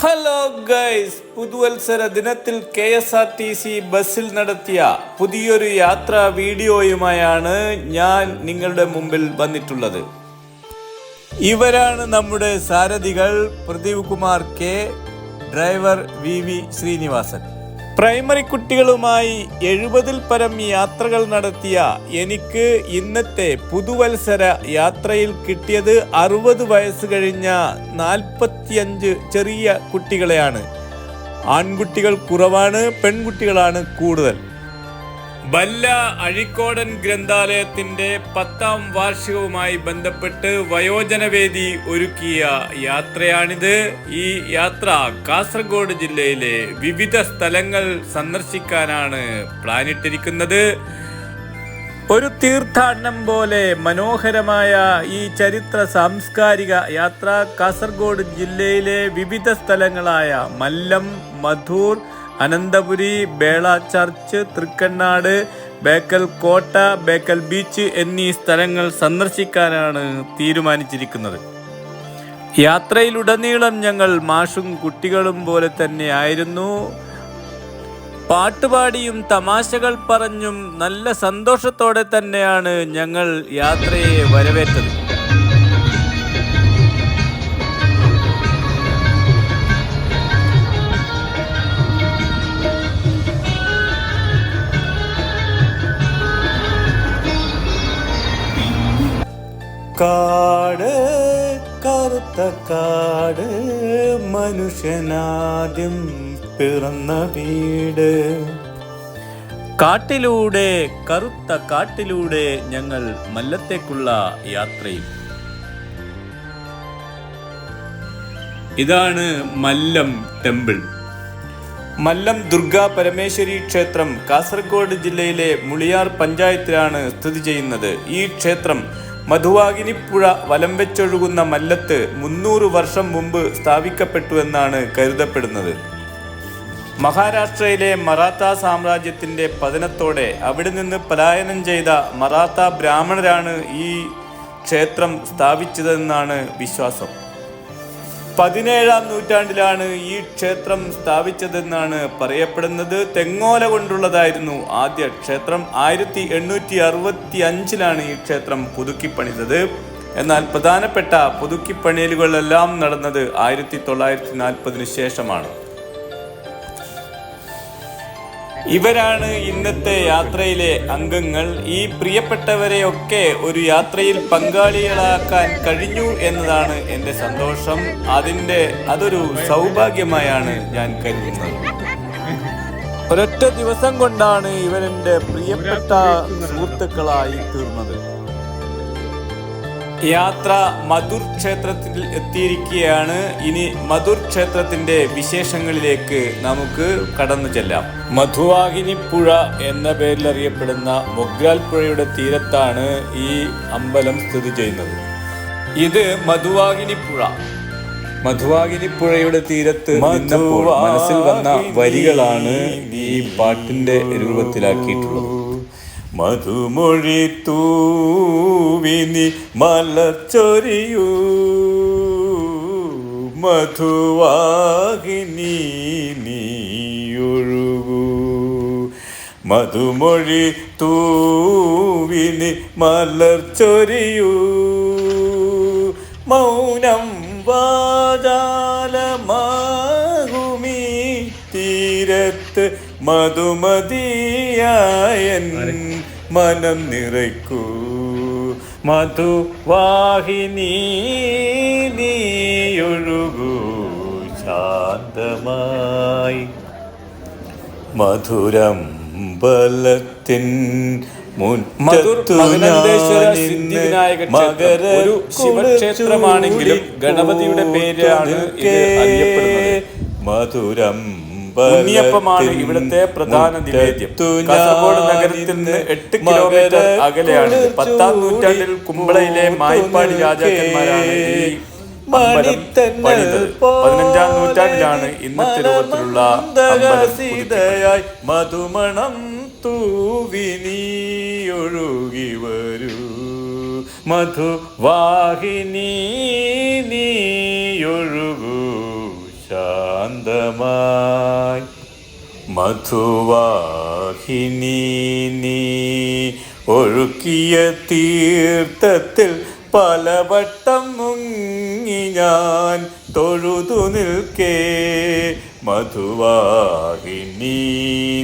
Hello guys, പുതുവത്സര ദിനത്തിൽ KSRTC ബസ്സിൽ നടത്തിയ പുതിയൊരു യാത്രാ വീഡിയോയുമായാണ് ഞാൻ നിങ്ങളുടെ മുമ്പിൽ വന്നിട്ടുള്ളത്. ഇവരാണ് നമ്മുടെ സാരഥികൾ. Pradeep Kumar K, driver VV Srinivasan. Primary കുട്ടികളുമായി 70-ൽ പരം യാത്രകൾ നടത്തിയ എനിക്ക് ഇന്നത്തെ പുതുവത്സര യാത്രയിൽ കിട്ടിയത് 60 വയസ്സ് കഴിഞ്ഞ 45 ചെറിയ കുട്ടികളെയാണ്. ആൺകുട്ടികൾ കുറവാണ്, പെൺകുട്ടികളാണ് കൂടുതൽ. ബല്ല അഴീക്കോടൻ ഗ്രന്ഥാലയത്തിന്റെ 10ാം വാർഷികവുമായി ബന്ധപ്പെട്ട് വയോജനവേദി ഒരുക്കിയ യാത്രയാണിത്. ഈ യാത്ര കാസർഗോഡ് ജില്ലയിലെ വിവിധ സ്ഥലങ്ങൾ സന്ദർശിക്കാനാണ് പ്ലാനിട്ടിരിക്കുന്നത്. ഒരു തീർത്ഥാടനം പോലെ മനോഹരമായ ഈ ചരിത്ര സാംസ്കാരിക യാത്ര കാസർഗോഡ് ജില്ലയിലെ വിവിധ സ്ഥലങ്ങളായ മല്ലം, മധൂർ, അനന്തപുരി, ബേള ചർച്ച്, തൃക്കണ്ണാട്, ബേക്കൽ കോട്ട, ബേക്കൽ ബീച്ച് എന്നീ സ്ഥലങ്ങൾ സന്ദർശിക്കാനാണ് തീരുമാനിച്ചിരിക്കുന്നത്. യാത്രയിലുടനീളം ഞങ്ങൾ മാഷും കുട്ടികളും പോലെ തന്നെ ആയിരുന്നു. പാട്ടുപാടിയും തമാശകൾ പറഞ്ഞും നല്ല സന്തോഷത്തോടെ തന്നെയാണ് ഞങ്ങൾ യാത്രയെ വരവേറ്റത്. കാട്, കറുത്ത കാട്, മനുഷ്യനാദ്യം പിറന്ന വീട്. കാട്ടിലൂടെ, കറുത്ത കാട്ടിലൂടെ ഞങ്ങൾ മല്ലത്തേക്കുള്ള യാത്രയിൽ. ഇതാണ് മല്ലം ടെമ്പിൾ. മല്ലം ദുർഗാ പരമേശ്വരി ക്ഷേത്രം കാസർഗോഡ് ജില്ലയിലെ മുളിയാർ പഞ്ചായത്തിലാണ് സ്ഥിതി ചെയ്യുന്നത്. ഈ ക്ഷേത്രം മധുവാകിനിപ്പുഴ വലം വെച്ചൊഴുകുന്ന മല്ലത്ത് 300 വർഷം മുമ്പ് സ്ഥാപിക്കപ്പെട്ടുവെന്നാണ് കരുതപ്പെടുന്നത്. മഹാരാഷ്ട്രയിലെ മറാത്ത സാമ്രാജ്യത്തിന്റെ പതനത്തോടെ അവിടെ നിന്ന് പലായനം ചെയ്ത മറാത്ത ബ്രാഹ്മണരാണ് ഈ ക്ഷേത്രം സ്ഥാപിച്ചതെന്നാണ് വിശ്വാസം. 17ാം നൂറ്റാണ്ടിലാണ് ഈ ക്ഷേത്രം സ്ഥാപിച്ചതെന്നാണ് പറയപ്പെടുന്നത്. തെങ്ങോല കൊണ്ടുള്ളതായിരുന്നു ആദ്യ ക്ഷേത്രം. 1865ലാണ് ഈ ക്ഷേത്രം പുതുക്കിപ്പണിതത്. എന്നാൽ പ്രധാനപ്പെട്ട പുതുക്കിപ്പണിയലുകളെല്ലാം നടന്നത് 1940 ശേഷമാണ്. ഇവരാണ് ഇന്നത്തെ യാത്രയിലെ അംഗങ്ങൾ. ഈ പ്രിയപ്പെട്ടവരെയൊക്കെ ഒരു യാത്രയിൽ പങ്കാളികളാക്കാൻ കഴിഞ്ഞു എന്നതാണ് എൻ്റെ സന്തോഷം. അതൊരു സൗഭാഗ്യമായാണ് ഞാൻ കരുതുന്നത്. ഒരൊറ്റ ദിവസം കൊണ്ടാണ് ഇവരെൻ്റെ പ്രിയപ്പെട്ട സുഹൃത്തുക്കളായി തീർന്നത്. യാത്ര മധുർ ക്ഷേത്രത്തിൽ എത്തിയിരിക്കുകയാണ്. ഇനി മധുർ ക്ഷേത്രത്തിന്റെ വിശേഷങ്ങളിലേക്ക് നമുക്ക് കടന്നു ചെല്ലാം. മധുവാഹിനിപ്പുഴ എന്ന പേരിൽ അറിയപ്പെടുന്ന മൊഗ്രാൽ പുഴയുടെ തീരത്താണ് ഈ അമ്പലം സ്ഥിതി ചെയ്യുന്നത്. ഇത് മധുവാഹിനിപ്പുഴ. മധുവാഹിനിപ്പുഴയുടെ തീരത്ത് നിന്നപ്പോൾ മനസ്സിൽ വന്ന വരികളാണ് ഈ പാട്ടിന്റെ രൂപത്തിലാക്കിയിട്ടുള്ളത്. മധുമൊഴി തൂവിനി മലച്ചൊരിയൂ, മധുവാഹിനി നീയൊഴുകൂ. മധുമൊഴി തൂവിനി മലർച്ചൊരിയൂ, മൗനം വാചാലമാകുമീ തീരത്ത് മധുമതിയായൻ മനം നിറയ്ക്കൂ. മധുവാഹിനി നീയൊഴുകൂ ശാന്തമായി. മധുരമ്പലത്തിൻ ഒരു ശിവക്ഷേത്രമാണെങ്കിലും ഗണപതിയുടെ പേരാണ് ഇത് അറിയപ്പെടുന്നത്. മധുരം ഉണ്ണിയപ്പമാണ് ഇവിടുത്തെ പ്രധാന നിവേദ്യം. കാസർഗോഡ് നഗരത്തിൽ നിന്ന് 8 കിലോമീറ്റർ അകലെയാണ്. 10ാം നൂറ്റാണ്ടിൽ കുമ്പളയിലെ മായിപ്പാടി രാജാക്കന്മാരാണ് ഈ അമ്പലം പണിതത്. 15ാം നൂറ്റാണ്ടിലാണ് ഇന്നത്തെ രൂപത്തിലുള്ള അമ്പലം. മധുമണം തൂവിനിയൊഴുകി വരൂ, മധുവാഹിനി നീയൊഴുകൂ ശാന്തമായി. മധുവാഹിനി നീ ഒഴുക്കിയ തീർത്ഥത്തിൽ പലവട്ടം മുങ്ങി ഞാൻ തൊഴുതു നിൽക്കേ. മധുവാഹിനി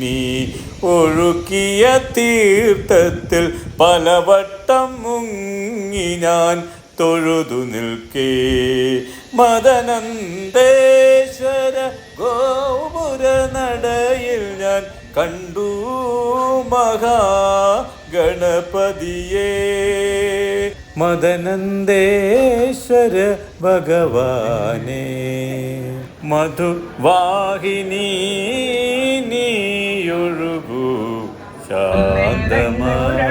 നീ ഒഴുക്കിയ തീർത്ഥത്തിൽ പലവട്ടം മുങ്ങി ഞാൻ തൊഴുതു നിൽക്കേ. മദനന്ദേശ്വര ഗോപുര നടയിൽ ഞാൻ കണ്ടു മഹാഗണപതിയേ. മദനന്ദേശ്വര ഭഗവാനേ, മധുവാഹിനി നീയൊഴുകൂ ശാന്തമായി.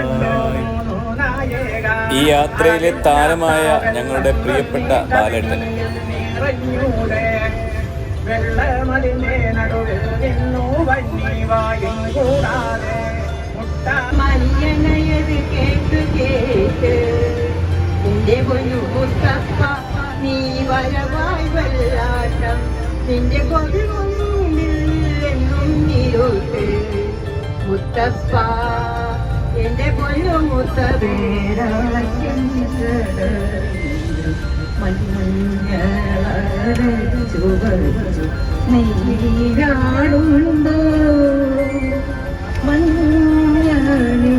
ഈ യാത്രയിലെ താരമായ ഞങ്ങളുടെ പ്രിയപ്പെട്ട ബാലേട്ടൻ. വെള്ളമലിന്റെ നടുവിൽ നിന്നു വന്നിവായും കൂടാതെ മലിയനയത് കേട്ട് കേട്ട് നിന്റെ ഒരു മുത്തപ്പ നീ വരവായി വെള്ളാട്ടം നിന്റെ കൊല്ലുന്നില്ലെന്നും നീരോട്ട് മുത്തപ്പ എന്റെ പൊന്നു മുത്തവേരാക്കും നീരാടുണ്ടോ മഞ്ഞാണി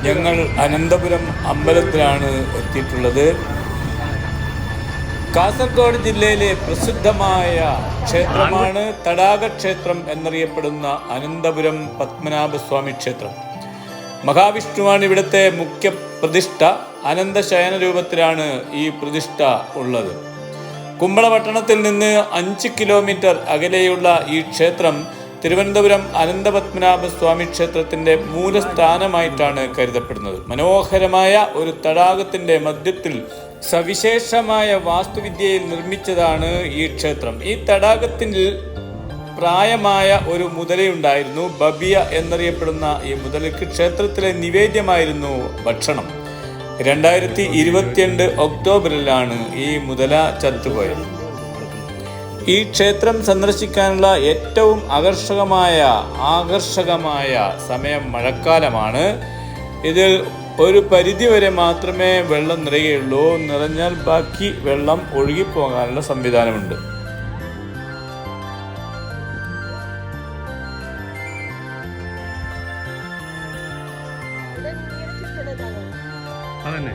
ഞങ്ങൾ അനന്തപുരം അമ്പലത്തിലാണ് എത്തിയിട്ടുള്ളത്. കാസർഗോഡ് ജില്ലയിലെ പ്രസിദ്ധമായ ക്ഷേത്രമാണ് തടാക ക്ഷേത്രം എന്നറിയപ്പെടുന്ന അനന്തപുരം പത്മനാഭസ്വാമി ക്ഷേത്രം. മഹാവിഷ്ണുവാണ് ഇവിടുത്തെ മുഖ്യ പ്രതിഷ്ഠ. അനന്തശയന രൂപത്തിലാണ് ഈ പ്രതിഷ്ഠ ഉള്ളത്. കുമ്പളപട്ടണത്തിൽ നിന്ന് 5 കിലോമീറ്റർ അകലെയുള്ള ഈ ക്ഷേത്രം തിരുവനന്തപുരം അനന്തപത്മനാഭസ്വാമി ക്ഷേത്രത്തിൻ്റെ മൂലസ്ഥാനമായിട്ടാണ് കരുതപ്പെടുന്നത്. മനോഹരമായ ഒരു തടാകത്തിൻ്റെ മധ്യത്തിൽ സവിശേഷമായ വാസ്തുവിദ്യയിൽ നിർമ്മിച്ചതാണ് ഈ ക്ഷേത്രം. ഈ തടാകത്തിൽ പ്രായമായ ഒരു മുതലയുണ്ടായിരുന്നു. ബബിയ എന്നറിയപ്പെടുന്ന ഈ മുതലയ്ക്ക് ക്ഷേത്രത്തിലെ നിവേദ്യമായിരുന്നു ഭക്ഷണം. 2022 ഒക്ടോബറിലാണ് ഈ മുതല ചത്തുപോയത്. ഈ ക്ഷേത്രം സന്ദർശിക്കാനുള്ള ഏറ്റവും ആകർഷകമായ സമയം മഴക്കാലമാണ്. ഇതിൽ ഒരു പരിധിവരെ മാത്രമേ വെള്ളം നിറയുകയുള്ളൂ. നിറഞ്ഞാൽ ബാക്കി വെള്ളം ഒഴുകിപ്പോകാനുള്ള സംവിധാനമുണ്ട്. അതന്നെ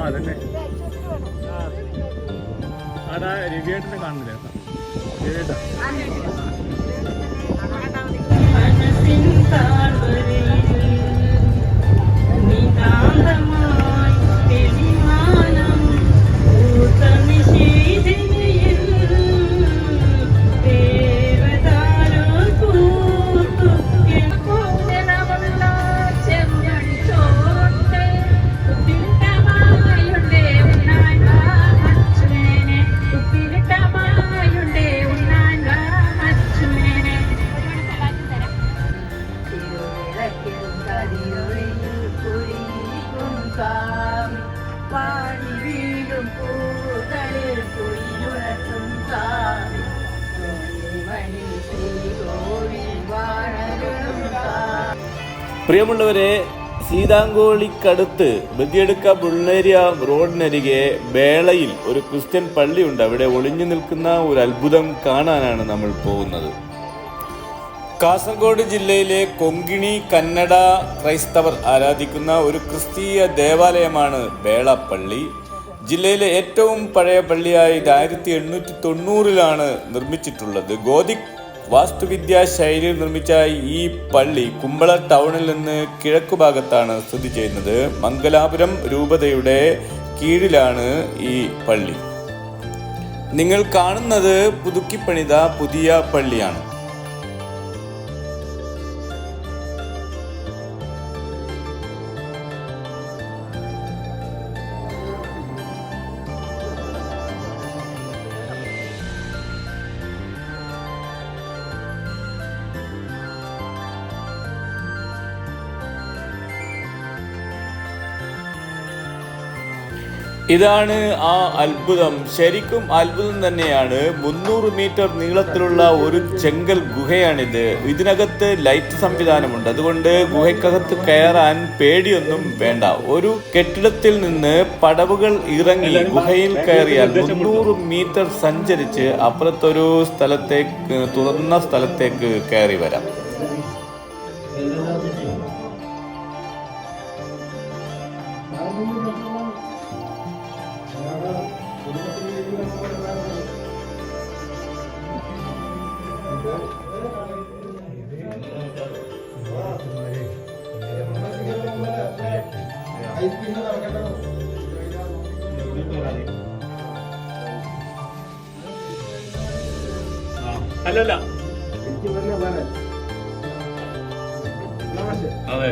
അതന്നെ അതാ രവിയേട്ടനെ കാണുന്നില്ല. പ്രിയമുള്ളവരെ, സീതാങ്കോളിക്കടുത്ത് ബദിയടുക്ക ബുള്ളേരിയ റോഡിനരികെ ബേളയിൽ ഒരു ക്രിസ്ത്യൻ പള്ളിയുണ്ട്. അവിടെ ഒളിഞ്ഞു നിൽക്കുന്ന ഒരു അത്ഭുതം കാണാനാണ് നമ്മൾ പോകുന്നത്. കാസർഗോഡ് ജില്ലയിലെ കൊങ്കിണി കന്നഡ ക്രൈസ്തവർ ആരാധിക്കുന്ന ഒരു ക്രിസ്തീയ ദേവാലയമാണ് ബേള പള്ളി. ജില്ലയിലെ ഏറ്റവും പഴയ പള്ളിയായി ഇത് 1890 നിർമ്മിച്ചിട്ടുള്ളത്. ഗോതിക് വാസ്തുവിദ്യാ ശൈലിയിൽ നിർമ്മിച്ച ഈ പള്ളി കുമ്പള ടൗണിൽ നിന്ന് കിഴക്കുഭാഗത്താണ് സ്ഥിതി ചെയ്യുന്നത്. മംഗലാപുരം രൂപതയുടെ കീഴിലാണ് ഈ പള്ളി. നിങ്ങൾ കാണുന്നത് പുതുക്കിപ്പണിത പുതിയ പള്ളിയാണ്. ഇതാണ് ആ അത്ഭുതം. ശരിക്കും അത്ഭുതം തന്നെയാണ്. 300 മീറ്റർ നീളത്തിലുള്ള ഒരു ചെങ്കൽ ഗുഹയാണിത്. ഇതിനകത്ത് ലൈറ്റ് സംവിധാനമുണ്ട്. അതുകൊണ്ട് ഗുഹയ്ക്കകത്ത് കയറാൻ പേടിയൊന്നും വേണ്ട. ഒരു കെട്ടിടത്തിൽ നിന്ന് പടവുകൾ ഇറങ്ങി ഗുഹയിൽ കയറിയാൽ 300 മീറ്റർ സഞ്ചരിച്ച് അപ്പുറത്തൊരു സ്ഥലത്തേക്ക്, തുറന്ന സ്ഥലത്തേക്ക് കയറി വരാം. അല്ലല്ല അതെ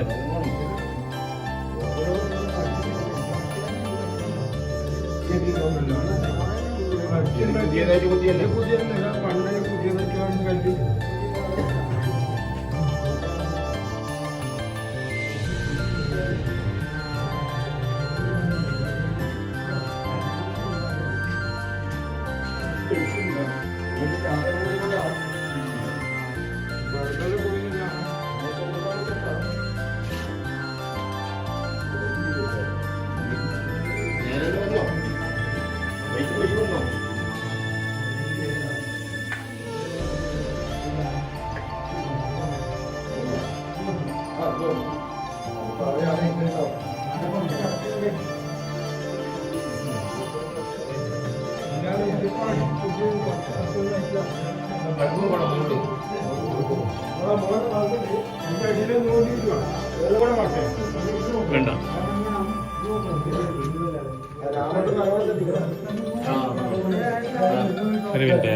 വേണ്ട ഒരു മിനിറ്റ്.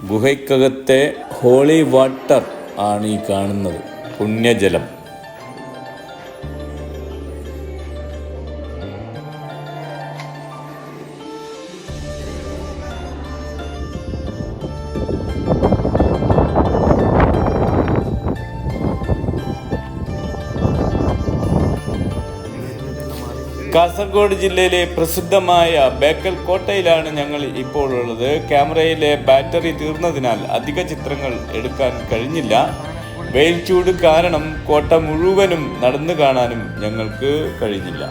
ഗുഹയ്ക്കകത്തെ ഹോളി വാട്ടർ ആണ് ഈ കാണുന്നത്, പുണ്യജലം. കാസർഗോഡ് ജില്ലയിലെ പ്രസിദ്ധമായ ബേക്കൽ കോട്ടയിലാണ് ഞങ്ങൾ ഇപ്പോൾ ഉള്ളത്. ക്യാമറയിലെ ബാറ്ററി തീർന്നതിനാൽ അധിക ചിത്രങ്ങൾ എടുക്കാൻ കഴിഞ്ഞില്ല. വെയിൽ ചൂട് കാരണം കോട്ട മുഴുവനും നടന്നു കാണാനും ഞങ്ങൾക്ക് കഴിഞ്ഞില്ല.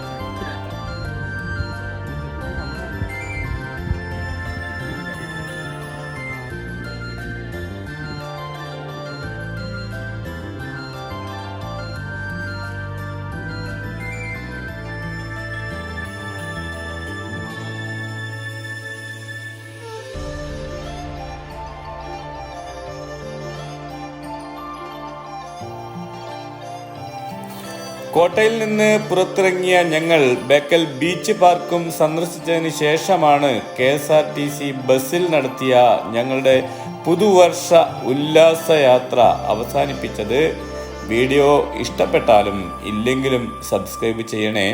കോട്ടയിൽ നിന്ന് പുറത്തിറങ്ങിയ ഞങ്ങൾ ബേക്കൽ ബീച്ച് പാർക്കും സന്ദർശിച്ചതിന് ശേഷമാണ് KSRTC ബസ്സിൽ നടത്തിയ ഞങ്ങളുടെ പുതുവർഷ ഉല്ലാസയാത്ര അവസാനിപ്പിച്ചത്. വീഡിയോ ഇഷ്ടപ്പെട്ടാലും ഇല്ലെങ്കിലും സബ്സ്ക്രൈബ് ചെയ്യണേ.